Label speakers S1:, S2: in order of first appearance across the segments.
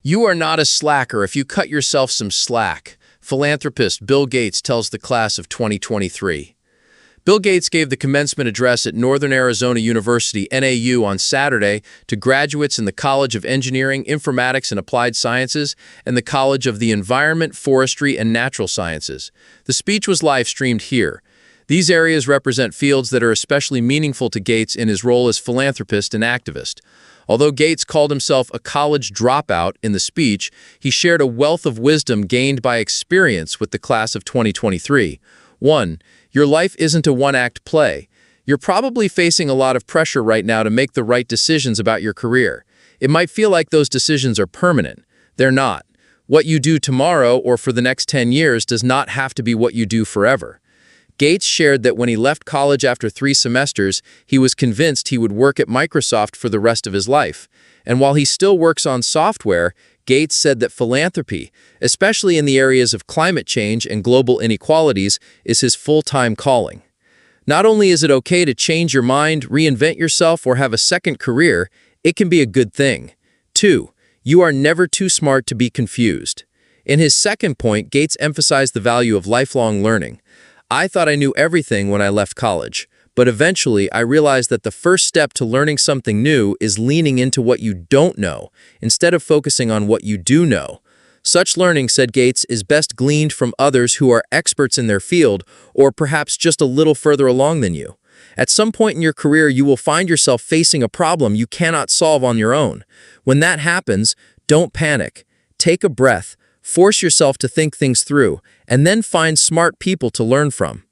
S1: You are not a slacker if you cut yourself some slack, philanthropist Bill Gates tells the class of 2023. Bill Gates gave the commencement address at Northern Arizona University, NAU, on Saturday to graduates in the College of Engineering, Informatics and Applied Sciences and the College of the Environment, Forestry and Natural Sciences. The speech was live-streamed here. These areas represent fields that are especially meaningful to Gates in his role as philanthropist and activist. Although Gates called himself a college dropout in the speech, he shared a wealth of wisdom gained by experience with the class of 2023. 1. Your life isn't a one-act play. You're probably facing a lot of pressure right now to make the right decisions about your career. It might feel like those decisions are permanent. They're not. What you do tomorrow or for the next 10 years does not have to be what you do forever. Gates shared that when he left college after 3 semesters, he was convinced he would work at Microsoft for the rest of his life. And while he still works on software, Gates said that philanthropy, especially in the areas of climate change and global inequalities, is his full-time calling. Not only is it okay to change your mind, reinvent yourself, or have a second career, it can be a good thing. 2. You are never too smart to be confused. In his second point, Gates emphasized the value of lifelong learning. I thought I knew everything when I left college, but eventually I realized that the first step to learning something new is leaning into what you don't know, instead of focusing on what you do know. Such learning, said Gates, is best gleaned from others who are experts in their field, or perhaps just a little further along than you. At some point in your career, you will find yourself facing a problem you cannot solve on your own. When that happens, don't panic. Take a breath. Force yourself to think things through, and then find smart people to learn from.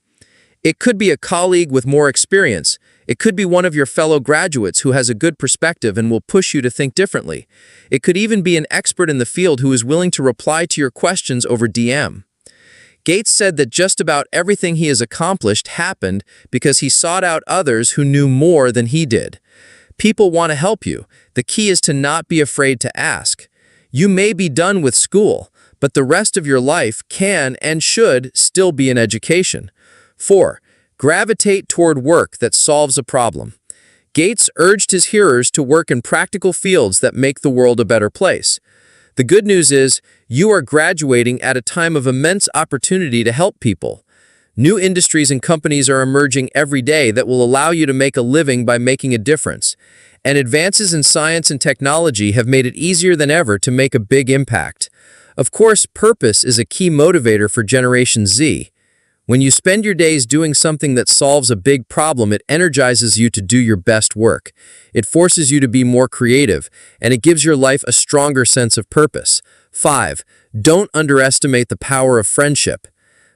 S1: It could be a colleague with more experience. It could be one of your fellow graduates who has a good perspective and will push you to think differently. It could even be an expert in the field who is willing to reply to your questions over DM. Gates said that just about everything he has accomplished happened because he sought out others who knew more than he did. People want to help you. The key is to not be afraid to ask. You may be done with school, but the rest of your life can and should still be an education. 4. Gravitate toward work that solves a problem. Gates urged his hearers to work in practical fields that make the world a better place. The good news is, you are graduating at a time of immense opportunity to help people. New industries and companies are emerging every day that will allow you to make a living by making a difference. And advances in science and technology have made it easier than ever to make a big impact. Of course, purpose is a key motivator for Generation Z. When you spend your days doing something that solves a big problem, it energizes you to do your best work. It forces you to be more creative, and it gives your life a stronger sense of purpose. 5. Don't underestimate the power of friendship.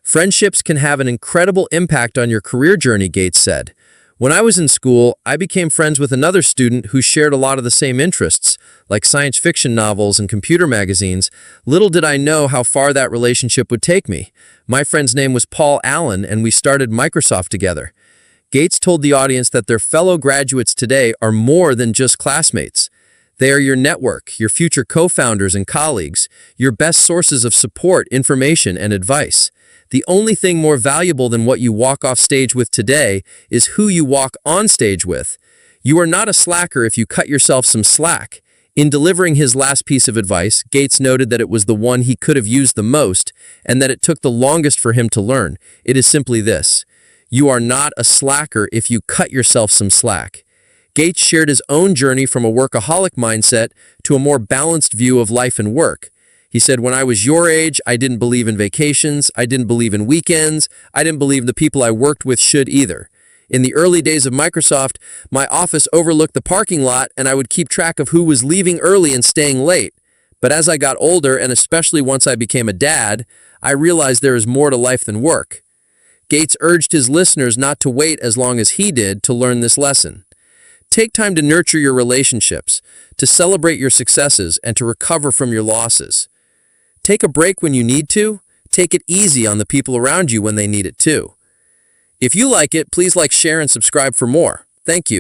S1: Friendships can have an incredible impact on your career journey, Gates said. When I was in school, I became friends with another student who shared a lot of the same interests, like science fiction novels and computer magazines. Little did I know how far that relationship would take me. My friend's name was Paul Allen, and we started Microsoft together. Gates told the audience that their fellow graduates today are more than just classmates. They are your network, your future co-founders and colleagues, your best sources of support, information, and advice. The only thing more valuable than what you walk off stage with today is who you walk on stage with. You are not a slacker if you cut yourself some slack. In delivering his last piece of advice, Gates noted that it was the one he could have used the most and that it took the longest for him to learn. It is simply this: you are not a slacker if you cut yourself some slack. Gates shared his own journey from a workaholic mindset to a more balanced view of life and work. He said, when I was your age, I didn't believe in vacations, I didn't believe in weekends, I didn't believe the people I worked with should either. In the early days of Microsoft, my office overlooked the parking lot and I would keep track of who was leaving early and staying late. But as I got older, and especially once I became a dad, I realized there is more to life than work. Gates urged his listeners not to wait as long as he did to learn this lesson. Take time to nurture your relationships, to celebrate your successes, and to recover from your losses. Take a break when you need to. Take it easy on the people around you when they need it too. If you like it, please like, share, and subscribe for more. Thank you.